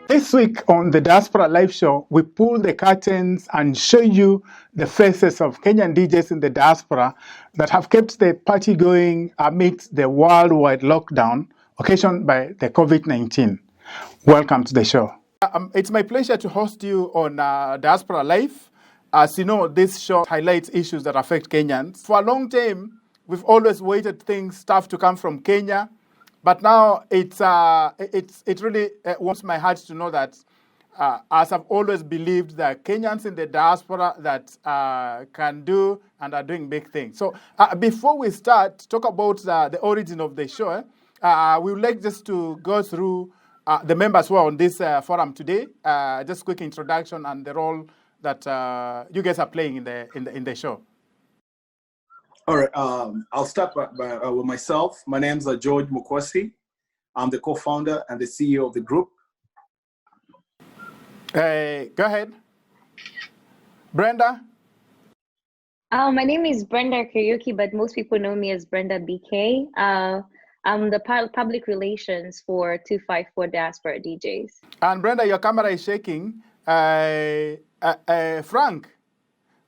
This week on the Diaspora Life Show, we pull the curtains and show you the faces of Kenyan DJs in the diaspora that have kept the party going amidst the worldwide lockdown occasioned by the COVID-19. Welcome to the show. It's my pleasure to host you on Diaspora Life. As you know, this show highlights issues that affect Kenyans. For a long time, we've always waited stuff to come from Kenya. But now it really warms my heart to know that, as I've always believed, that Kenyans in the diaspora that can do and are doing big things. So before we start, talk about the origin of the show. We would like just to go through the members who are on this forum today. Just quick introduction and the role that you guys are playing in the show. All right, I'll start with myself. My name's George Mukwasi. I'm the co-founder and the CEO of the group. Go ahead. Brenda? My name is Brenda Kariuki, but most people know me as Brenda BK. I'm the public relations for 254 Diaspora Djs. And Brenda, your camera is shaking. Frank,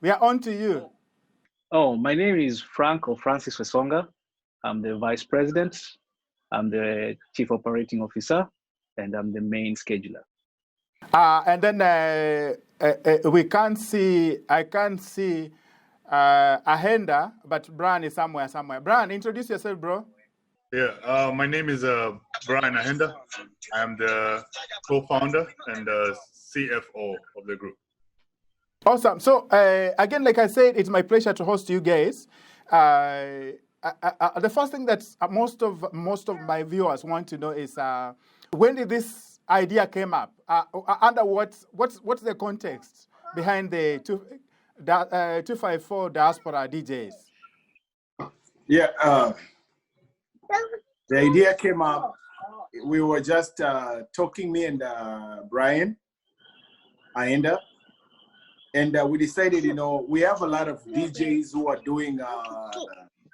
we are on to you. Oh, my name is Frank or Francis Wesonga. I'm the vice president. I'm the chief operating officer, and I'm the main scheduler. And then I can't see Ahenda, but Brian is somewhere. Brian, introduce yourself, bro. Yeah, my name is Brian Ahenda. I'm the co-founder and CFO of the group. Awesome. So again, like I said, it's my pleasure to host you guys. The first thing that most of my viewers want to know is when did this idea came up? Under what's the context behind the 254 Diaspora Djs? Yeah, the idea came up. We were just talking, me and Brian Ahenda. And we decided, we have a lot of DJs who are doing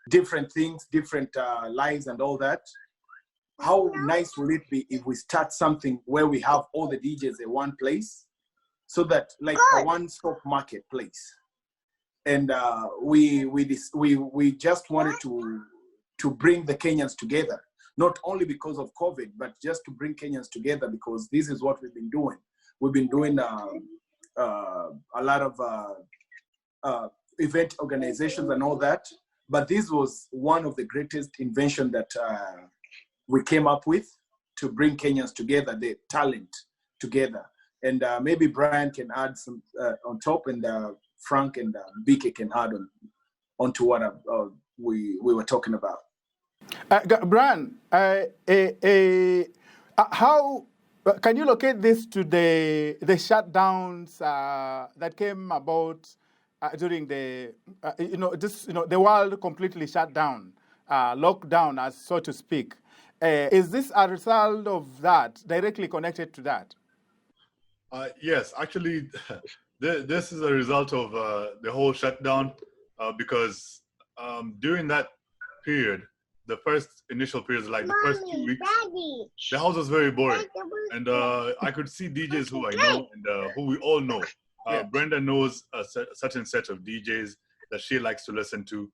different things, different lives and all that. How nice will it be if we start something where we have all the DJs in one place, so that like a one-stop marketplace? And we just wanted to bring the Kenyans together, not only because of COVID, but just to bring Kenyans together, because this is what we've been doing. We've been doing a lot of event organizations and all that, but this was one of the greatest inventions that we came up with to bring Kenyans together, the talent together. And maybe Brian can add some on top, and Frank and BK can add onto what we were talking about. Brian, how can you locate this to the shutdowns that came about during the the world completely shut down, lockdown, as so to speak? Is this a result of that, directly connected to that? Yes, actually, this is a result of the whole shutdown because during that period, the first initial periods, like the first 2 weeks, the house was very boring. And I could see DJs who I know and who we all know. Brenda knows a certain set of DJs that she likes to listen to.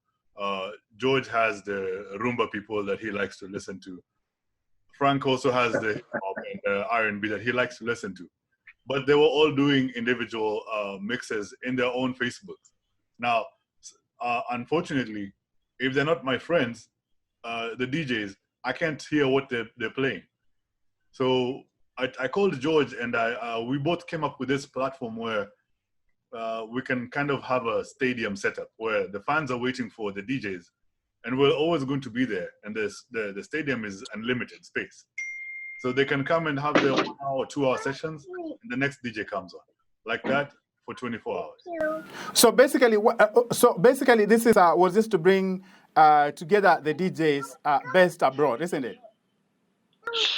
George has the Rumba people that he likes to listen to. Frank also has the hip-hop and R&B that he likes to listen to. But they were all doing individual mixes in their own Facebook. Now, unfortunately, if they're not my friends, the DJs, I can't hear what they're playing. So I called George, and we both came up with this platform where we can kind of have a stadium setup where the fans are waiting for the DJs, and we're always going to be there. And the stadium is unlimited space, so they can come and have their 1 hour or 2 hour sessions, and the next DJ comes on, like that for 24 hours. So basically, this is was this to bring together the DJs based abroad, isn't it?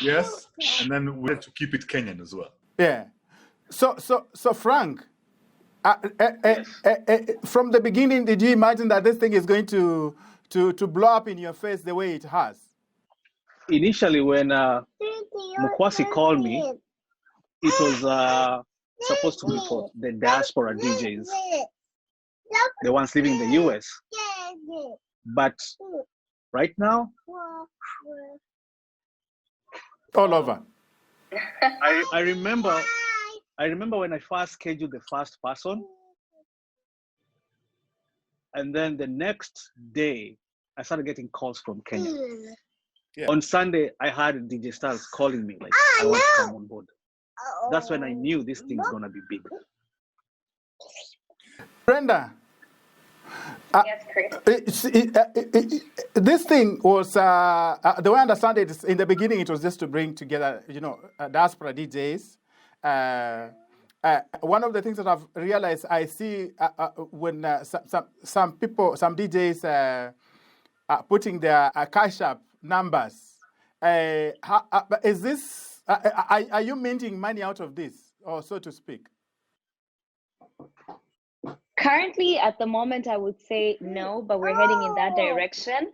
Yes, and then we had to keep it Kenyan as well. Yeah. So Frank, from the beginning, did you imagine that this thing is going to blow up in your face the way it has? Initially, when Mukwasi called me, it was supposed to be for the Diaspora DJs, the ones living in the US. But right now, all over. I remember when I first scheduled the first person, and then the next day I started getting calls from Kenya. Yeah. On Sunday, I had DJ Stars calling me like, I want to come on board. That's when I knew this thing's gonna be big. Brenda, Yes, Chris. this thing was, the way I understand it, is in the beginning it was just to bring together, diaspora DJs. One of the things that I've realized, I see when some people, some DJs putting their Cash App numbers. Is this, are you minting money out of this, or so to speak? Currently, at the moment, I would say no, but we're heading in that direction.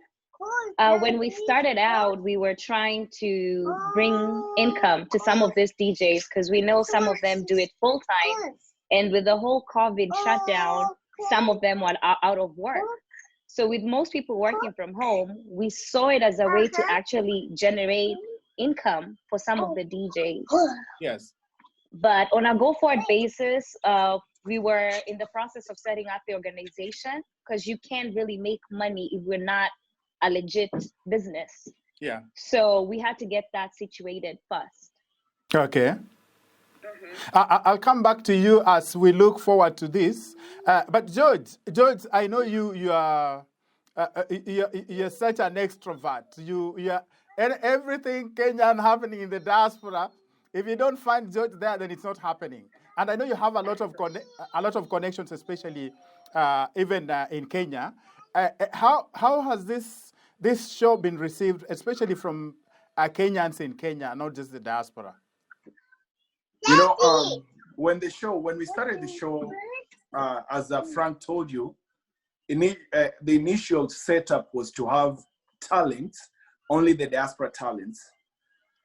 When we started out, we were trying to bring income to some of these DJs because we know some of them do it full time. And with the whole COVID shutdown, some of them were out of work. So with most people working from home, we saw it as a way to actually generate income for some of the DJs. Yes. But on a go-forward basis, we were in the process of setting up the organization because you can't really make money if we're not a legit business. Yeah. So we had to get that situated first. Okay. I'll come back to you as we look forward to this. But George, I know you are you're such an extrovert. You are, and everything Kenyan happening in the diaspora. If you don't find George there, then it's not happening. And I know you have a lot of connections, especially even in Kenya. How has this show been received, especially from Kenyans in Kenya, not just the diaspora? When we started the show, as Frank told you, the initial setup was to have talents, only the diaspora talents.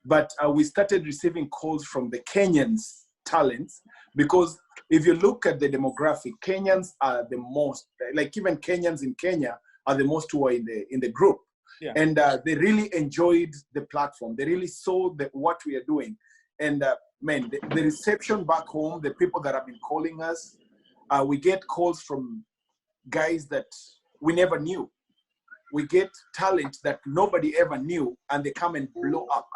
But we started receiving calls from the Kenyans talents, because if you look at the demographic, Kenyans are the most, like even Kenyans in Kenya are the most who are in the group. Yeah. And they really enjoyed the platform. They really saw what we are doing. And man, the reception back home, the people that have been calling us, we get calls from guys that we never knew. We get talent that nobody ever knew, and they come and blow up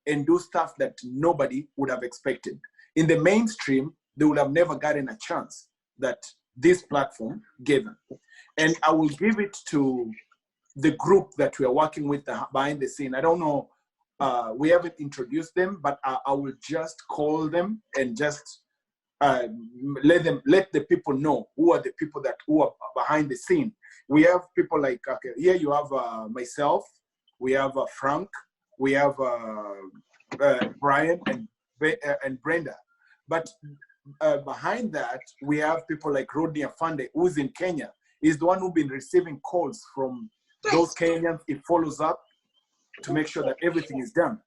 and do stuff that nobody would have expected. In the mainstream, they would have never gotten a chance that this platform gave them. And I will give it to the group that we are working with behind the scene. I don't know, we haven't introduced them, but I will just call them and just let the people know who are the people who are behind the scene. We have people like, here you have myself, we have Frank, we have Brian and Brenda. But behind that, we have people like Rodney Afande, who's in Kenya. He's the one who's been receiving calls from those Kenyans. He follows up to make sure that everything is done.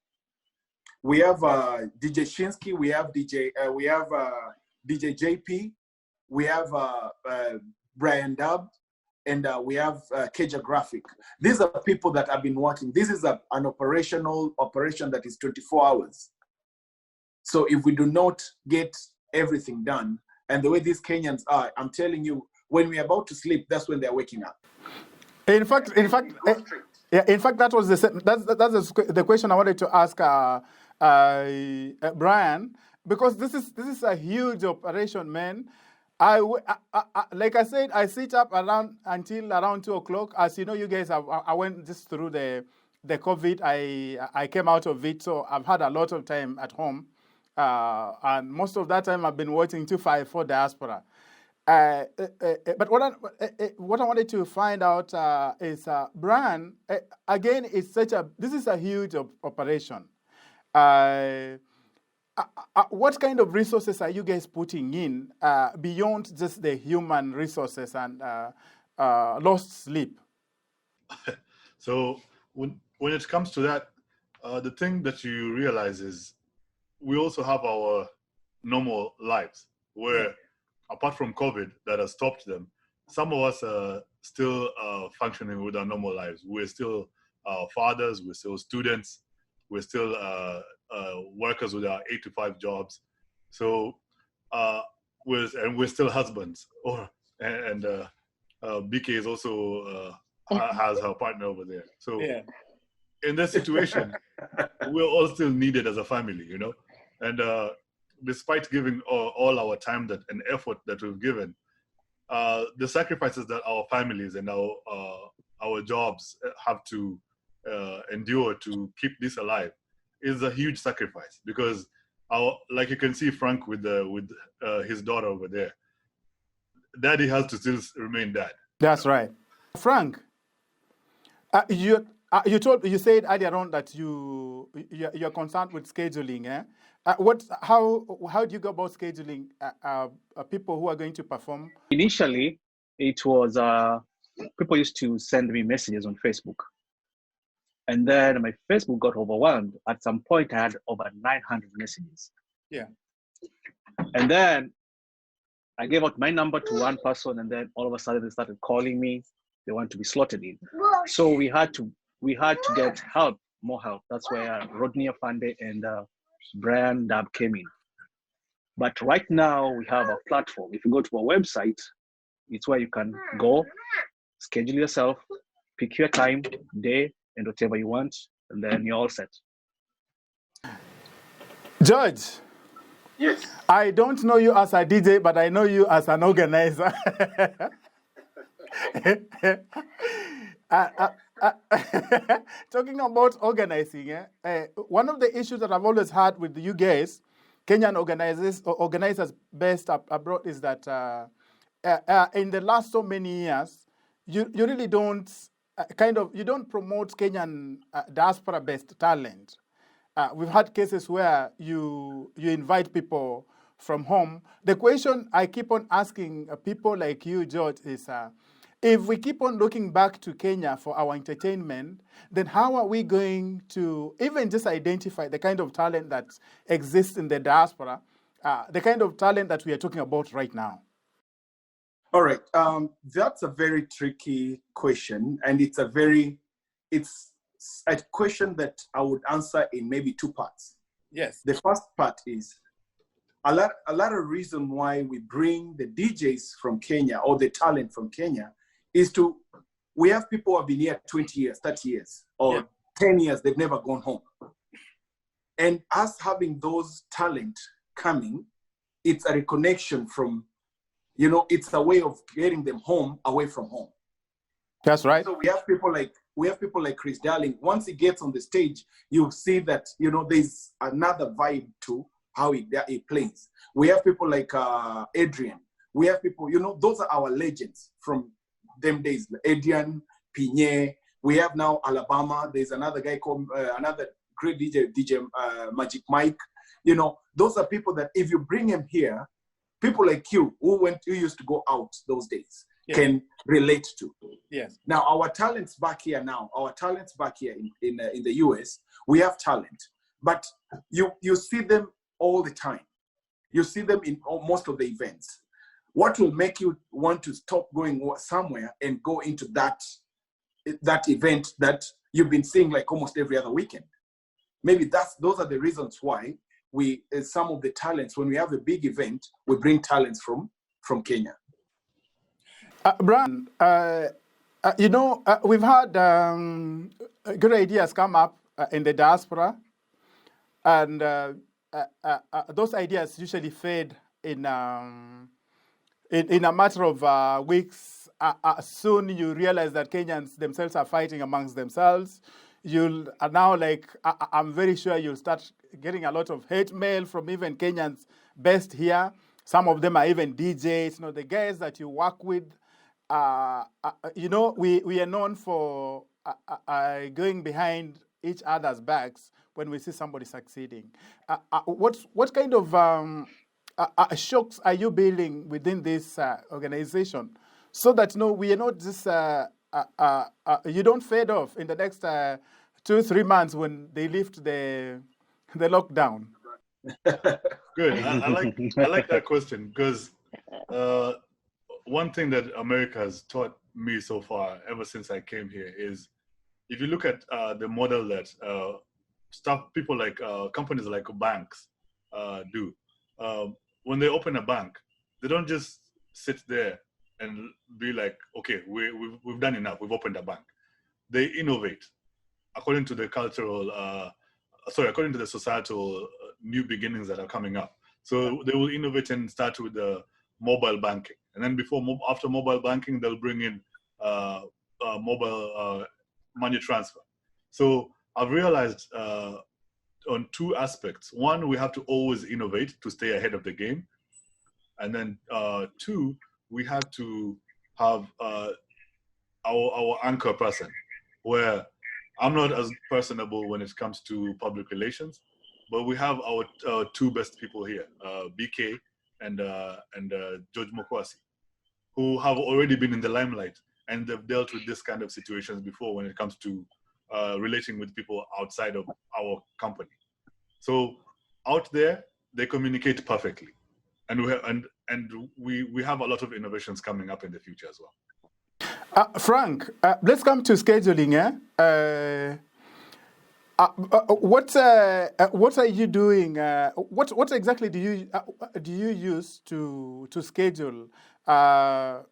We have DJ Shinsky, we have DJ JP, we have Brian Dub, and we have Keja Graphic. These are people that have been working. This is an operation that is 24 hours. So if we do not get everything done, and the way these Kenyans are, I'm telling you, when we're about to sleep, that's when they're waking up. In fact, that was the question I wanted to ask Brian, because this is a huge operation, man. Like I said, I sit up until around 2:00. As you know, you guys, I went just through the COVID. I came out of it, so I've had a lot of time at home, and most of that time I've been watching 254 Diaspora. But what I wanted to find out is, Brian, again, this is a huge operation. What kind of resources are you guys putting in beyond just the human resources and lost sleep? So when it comes to that, the thing that you realize is we also have our normal lives where, apart from COVID that has stopped them, some of us are still functioning with our normal lives. We're still fathers, we're still students, we're still workers with our 8-to-5 jobs. So we're still husbands. And BK is also has her partner over there. So in this situation, we're all still needed as a family, you know. And despite giving all our time and effort that we've given, the sacrifices that our families and our jobs have to endure to keep this alive is a huge sacrifice, because like you can see Frank with his daughter over there, daddy has to still remain dad. That's right. Frank, you said earlier on that you're concerned with scheduling. How do you go about scheduling people who are going to perform? Initially, it was people used to send me messages on Facebook, and then my Facebook got overwhelmed. At some point, I had over 900 messages. Yeah. And then I gave out my number to one person, and then all of a sudden they started calling me. They want to be slotted in. So we had to get help, more help. That's where Rodney Afande and Brian Dab came in. But right now we have a platform. If you go to our website, it's where you can go, schedule yourself, pick your time, day, and whatever you want, and then you're all set. George. Yes. I don't know you as a DJ, but I know you as an organizer. Talking about organizing, one of the issues that I've always had with you guys, Kenyan organizers based abroad, is that in the last so many years, you really don't you don't promote Kenyan diaspora-based talent. We've had cases where you invite people from home. The question I keep on asking people like you, George, is if we keep on looking back to Kenya for our entertainment, then how are we going to even just identify the kind of talent that exists in the diaspora, the kind of talent that we are talking about right now? All right. That's a very tricky question, and it's a question that I would answer in maybe two parts. Yes. The first part is a lot of reason why we bring the DJs from Kenya or the talent from Kenya is we have people who have been here 20 years, 30 years, or 10 years, they've never gone home. And us having those talent coming, it's a reconnection from, it's a way of getting them home, away from home. That's right. So we have people like Chris Darling. Once he gets on the stage, you'll see that, there's another vibe to how he plays. We have people like Adrian. We have people, those are our legends from them days. Adrian, Pinye. We have now Alabama. There's another guy called, another great DJ Magic Mike. Those are people that if you bring them here, people like you who used to go out those days, can relate to. Yes. Now our talents back here in the US, we have talent, but you see them all the time. You see them in most of the events. What will make you want to stop going somewhere and go into that event that you've been seeing like almost every other weekend? Maybe those are the reasons why some of the talents, when we have a big event, we bring talents from Kenya. Brian, we've had good ideas come up in the diaspora, and those ideas usually fade in a matter of weeks. Soon you realize that Kenyans themselves are fighting amongst themselves. I'm very sure you'll start getting a lot of hate mail from even Kenyans based here. Some of them are even DJs. You know, the guys that you work with, you know, we are known for going behind each other's backs when we see somebody succeeding. What kind of shocks are you building within this organization, so that, you know, we are not just you don't fade off in the next 2-3 months when they lift the lockdown? Good. I like that question, because one thing that America has taught me so far, ever since I came here, is if you look at the model that people like companies like banks do, when they open a bank, they don't just sit there and be like, okay, we've done enough, we've opened a bank. They innovate according to the according to the societal new beginnings that are coming up. So they will innovate and start with the mobile banking, and then after mobile banking, they'll bring in mobile money transfer. So I've realized on two aspects. One, we have to always innovate to stay ahead of the game, and then two, we have to have our anchor person, where I'm not as personable when it comes to public relations, but we have our two best people here, BK and George Mokwasi, who have already been in the limelight, and they've dealt with this kind of situations before when it comes to relating with people outside of our company. So out there, they communicate perfectly, and we have a lot of innovations coming up in the future as well. Frank, let's come to scheduling. What are you doing? What exactly do you use to schedule? I'm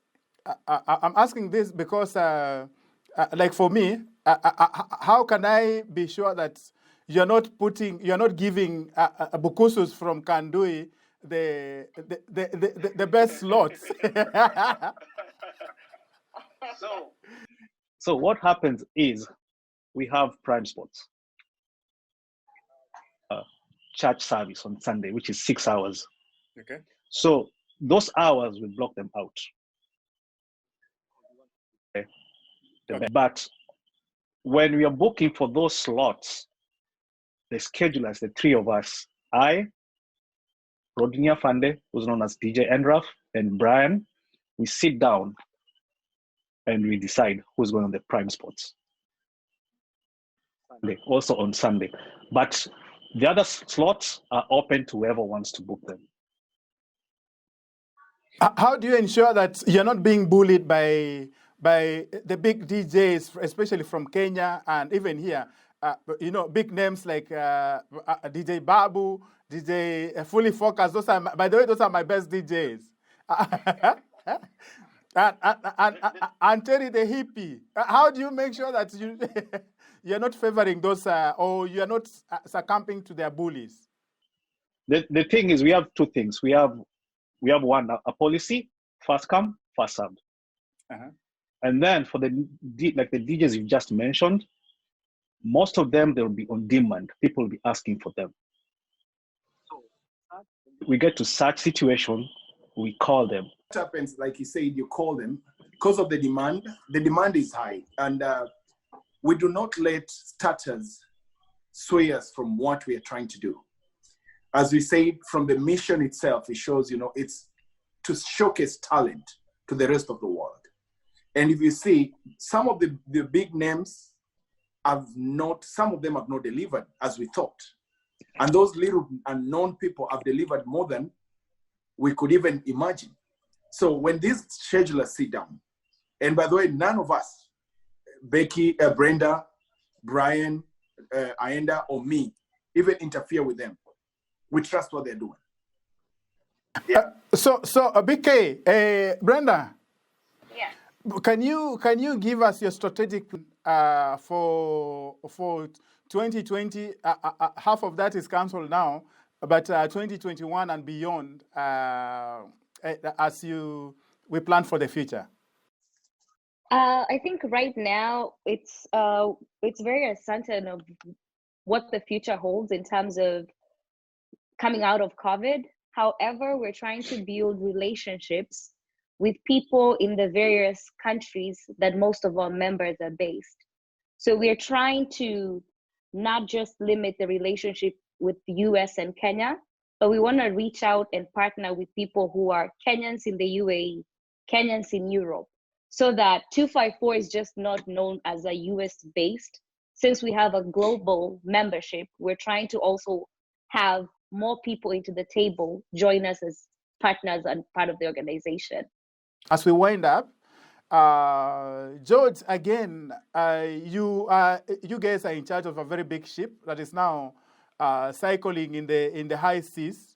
asking this because, like for me, how can I be sure that you're not giving Bukusus from Kandui the best slots? So what happens is we have prime spots. Church service on Sunday, which is 6 hours. Okay. So those hours, we block them out. Okay. But when we are booking for those slots, the schedulers, the three of us, I, Rodinia Fande, who's known as DJ Endraf, and Brian, we sit down and we decide who's going on the prime spots. Also on Sunday. But the other slots are open to whoever wants to book them. How do you ensure that you're not being bullied by the big DJs, especially from Kenya and even here? You know, big names like DJ Babu, DJ Fully Focused. By the way, those are my best DJs. and Terry the hippie. How do you make sure that you're not favoring those or you're not succumbing to their bullies? The thing is, we have two things. We have one, a policy: first come, first served. And then for the DJs you just mentioned, most of them, they'll be on demand. People will be asking for them. We get to such situation, we call them. What happens, like you said, you call them because of the demand. The demand is high, and we do not let status sway us from what we are trying to do. As we said, from the mission itself, it shows, it's to showcase talent to the rest of the world. And if you see, some of the big names some of them have not delivered as we thought. And those little unknown people have delivered more than we could even imagine. So when these schedulers sit down, and by the way, none of us, Becky, Brenda, Brian, Aenda, or me, even interfere with them. We trust what they're doing. Yeah. So BK, Brenda. Yeah. Can you give us your strategic for 2020? Half of that is cancelled now, but 2021 and beyond, as we plan for the future. I think right now it's very uncertain of what the future holds in terms of coming out of COVID, However, we're trying to build relationships with people in the various countries that most of our members are based. So we're trying to not just limit the relationship with the US and Kenya, but we want to reach out and partner with people who are Kenyans in the UAE, Kenyans in Europe, so that 254 is just not known as a US based. Since we have a global membership, we're trying to also have more people into the table join us as partners and part of the organization. As we wind up, George, again, you guys are in charge of a very big ship that is now cycling in the high seas.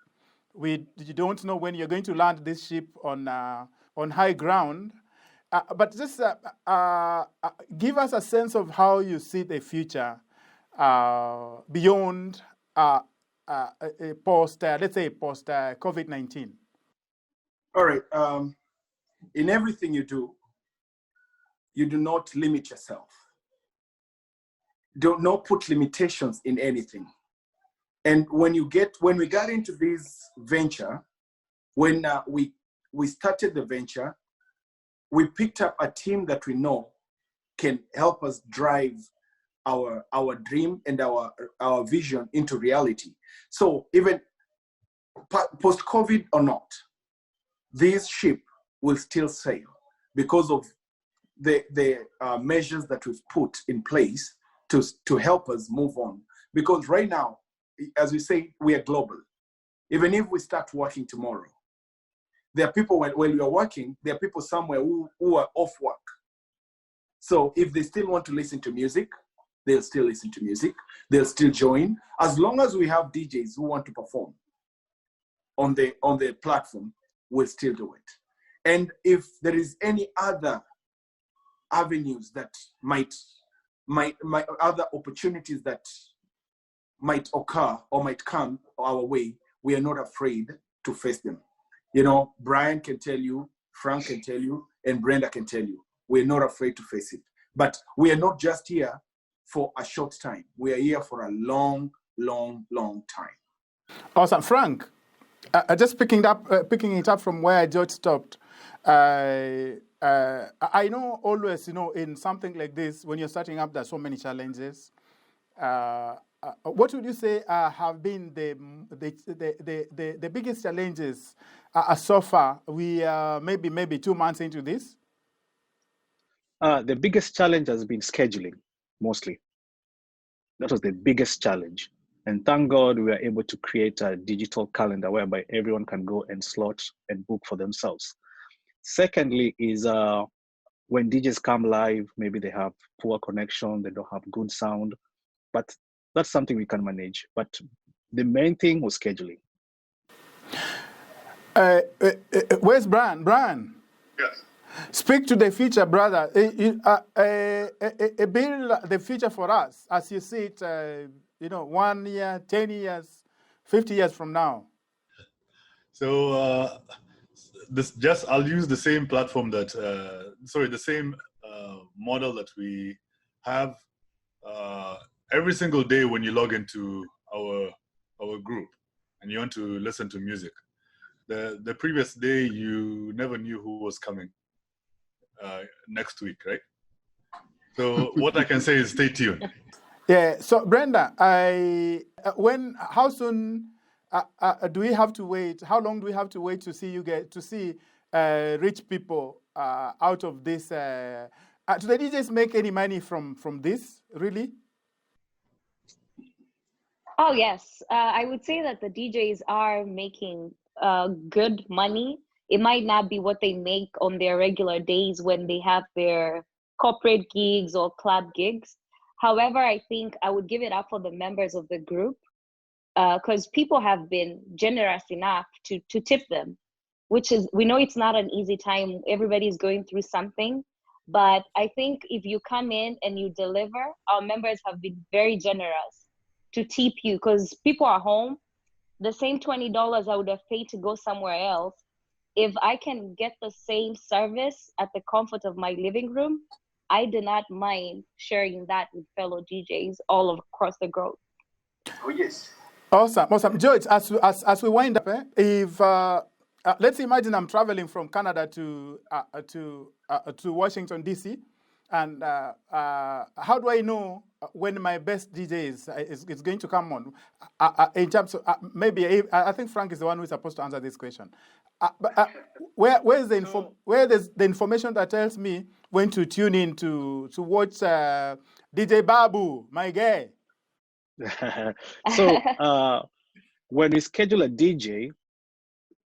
You don't know when you're going to land this ship on high ground, but just give us a sense of how you see the future beyond post COVID-19. All right. In everything you do not limit yourself. Do not put limitations in anything. And when we got into this venture, when we started the venture, we picked up a team that we know can help us drive our dream and our vision into reality. So even post-COVID or not, this ship will still sail because of the measures that we've put in place to help us move on. Because right now, as we say, we are global. Even if we start working tomorrow, there are people when we are working, there are people somewhere who are off work. So if they still want to listen to music, they'll still listen to music. They'll still join. As long as we have DJs who want to perform on the platform, we'll still do it. And if there is any other avenues that might other opportunities that might occur or might come our way, we are not afraid to face them. You know, Brian can tell you, Frank can tell you, and Brenda can tell you, we're not afraid to face it. But we are not just here for a short time. We are here for a long, long, long time. Awesome. Frank, just picking it up from where George stopped, I know always, in something like this, when you're starting up, there's so many challenges. What would you say have been the biggest challenges so far? We maybe 2 months into this. The biggest challenge has been scheduling, mostly. That was the biggest challenge. And thank God we were able to create a digital calendar whereby everyone can go and slot and book for themselves. Secondly is when DJs come live, maybe they have poor connection, they don't have good sound, but that's something we can manage. But the main thing was scheduling. Where's Brian? Brian? Yes. Speak to the future, brother. Build the future for us as you see it, 1 year, 10 years, 50 years from now. So I'll use the same platform the same model that we have every single day when you log into our group and you want to listen to music. The previous day you never knew who was coming next week, right? So what I can say is stay tuned. Yeah. So Brenda, how soon do we have to wait? How long do we have to wait to see rich people out of this? Do the DJs make any money from this? Really? Oh yes, I would say that the DJs are making good money. It might not be what they make on their regular days when they have their corporate gigs or club gigs. However, I think I would give it up for the members of the group because people have been generous enough to tip them, which is, we know it's not an easy time. Everybody's going through something. But I think if you come in and you deliver, our members have been very generous to tip you because people are home. The same $20 I would have paid to go somewhere else, if I can get the same service at the comfort of my living room, I do not mind sharing that with fellow DJs all across the globe. Oh, yes. Awesome. George, as we wind up, if let's imagine I'm traveling from Canada to Washington D.C. and how do I know when my best DJ is going to come on? In terms of maybe I think Frank is the one who is supposed to answer this question. Where's the information that tells me when to tune in to watch DJ Babu, my guy? So when we schedule a DJ,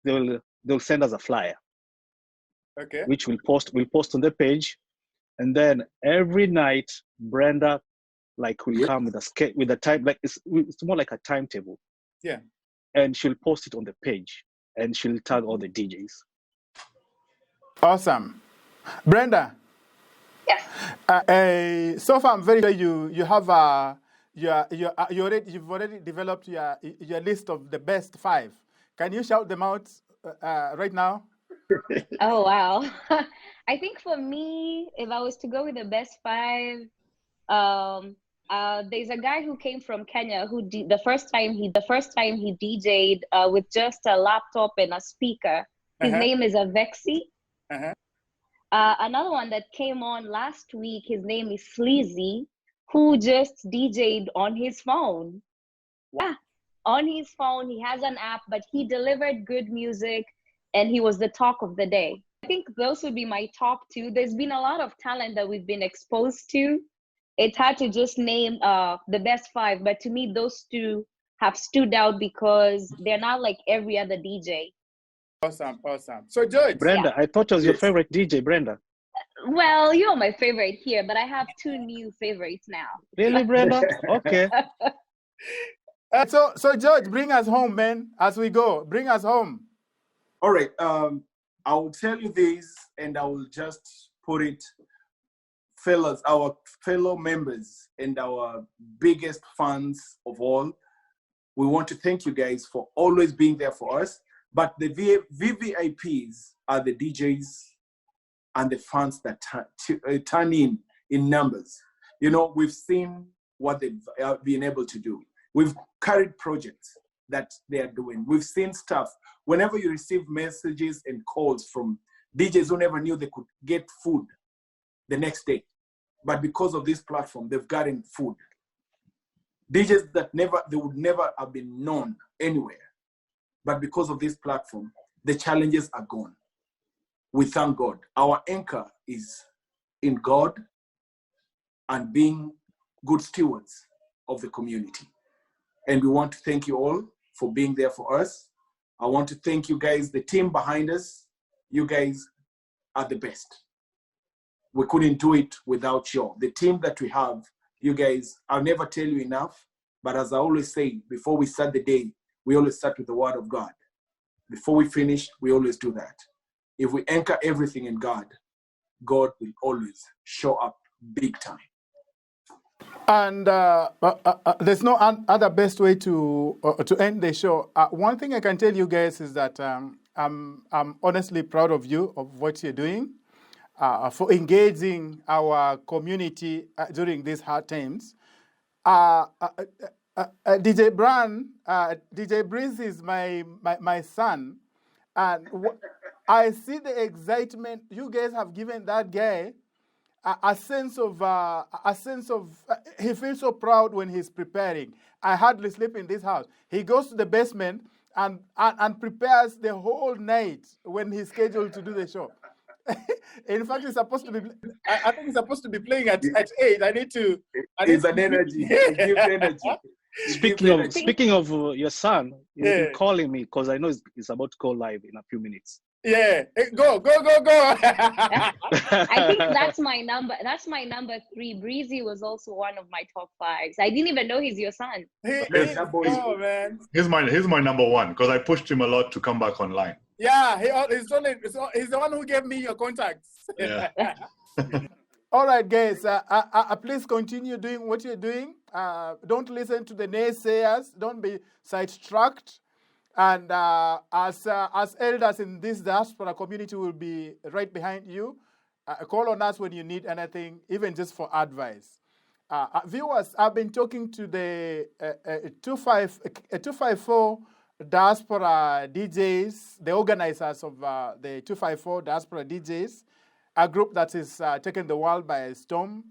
they'll send us a flyer, Okay. which we'll post on the page, and then every night Brenda will come with a time, like it's more like a timetable. Yeah. And she'll post it on the page, and she'll tag all the DJs. Awesome, Brenda. Yes. So far, I'm very sure you have you've already developed your list of the best 5. Can you shout them out right now? Oh, wow. I think for me, if I was to go with the best 5, there's a guy who came from Kenya who the first time he DJ'd with just a laptop and a speaker. His name is Avexi. Another one that came on last week, his name is Sleazy, who just DJ'd on his phone. Wow. Yeah, on his phone. He has an app, but he delivered good music, and he was the talk of the day. I think those would be my top 2. There's been a lot of talent that we've been exposed to. It's hard to just name the best 5, but to me, those 2 have stood out because they're not like every other DJ. Awesome. So, George. Brenda, I thought it was your favorite DJ, Brenda. Well, you're my favorite here, but I have 2 new favorites now. Really, Brenda? Okay. So George, bring us home, man, as we go. Bring us home. All right. I will tell you this, and I will just put it, fellas, our fellow members and our biggest fans of all. We want to thank you guys for always being there for us. But the VVIPs are the DJs and the fans that turn in numbers. You know, we've seen what they've been able to do. We've carried projects that they are doing. We've seen stuff. Whenever you receive messages and calls from DJs who never knew they could get food the next day, but because of this platform, they've gotten food. DJs that they would never have been known anywhere, but because of this platform, the challenges are gone. We thank God. Our anchor is in God and being good stewards of the community. And we want to thank you all for being there for us. I want to thank you guys, the team behind us. You guys are the best. We couldn't do it without you. The team that we have, you guys, I'll never tell you enough, but as I always say, before we start the day, we always start with the word of God. Before we finish, we always do that. If we anchor everything in God, God will always show up big time. And there's no other best way to end the show. One thing I can tell you guys is that I'm honestly proud of you, of what you're doing, for engaging our community during these hard times. DJ Breeze is my son, and I see the excitement you guys have given that guy. A sense of he feels so proud when he's preparing. I hardly sleep in this house. He goes to the basement and prepares the whole night when he's scheduled to do the show. In fact, he's supposed to be. I think he's supposed to be playing at 8. It's an energy. It gives energy. Speaking of your son, you're calling me because I know he's about to go live in a few minutes. Yeah, go. I think that's my number. That's my number 3. Breezy was also one of my top 5s. I didn't even know he's your son. Man. He's my number 1 because I pushed him a lot to come back online. Yeah, he's the one who gave me your contacts. Yeah. All right, guys. Please continue doing what you're doing. Don't listen to the naysayers. Don't be sidetracked. And as elders in this diaspora community, will be right behind you. Call on us when you need anything, even just for advice. Viewers, I've been talking to the 254 Diaspora Djs, the organizers of the 254 Diaspora Djs, a group that is taking the world by storm.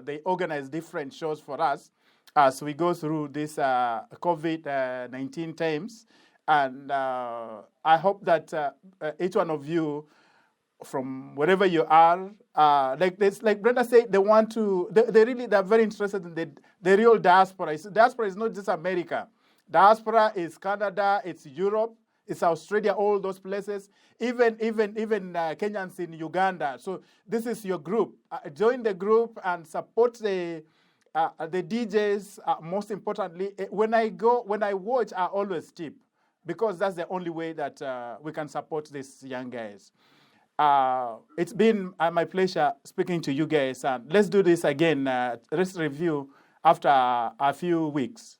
They organize different shows for us as we go through this COVID-19 times. And I hope that each one of you, from wherever you are, like Brenda said, they want to, they're very interested in the real diaspora. Diaspora is not just America. Diaspora is Canada, it's Europe, it's Australia, all those places, even Kenyans in Uganda. So this is your group. Join the group and support the DJs. Most importantly, when I watch, I always tip, because that's the only way that we can support these young guys. It's been my pleasure speaking to you guys, and let's do this again. Let's review after a few weeks.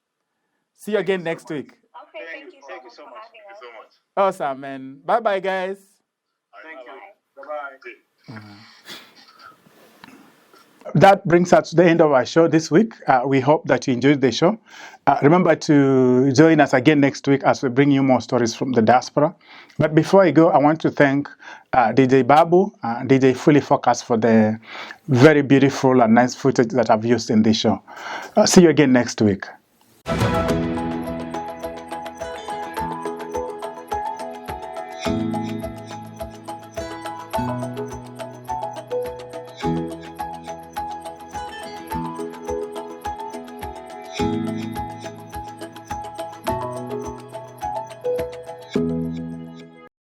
See you again next week. Okay, thank you so much. Thank you so much. Awesome, man. Bye-bye, guys. Thank you. Bye-bye. That brings us to the end of our show this week. We hope that you enjoyed the show. Remember to join us again next week as we bring you more stories from the diaspora. But before I go, I want to thank DJ Babu, DJ Fully Focus, for the very beautiful and nice footage that I've used in this show. See you again next week.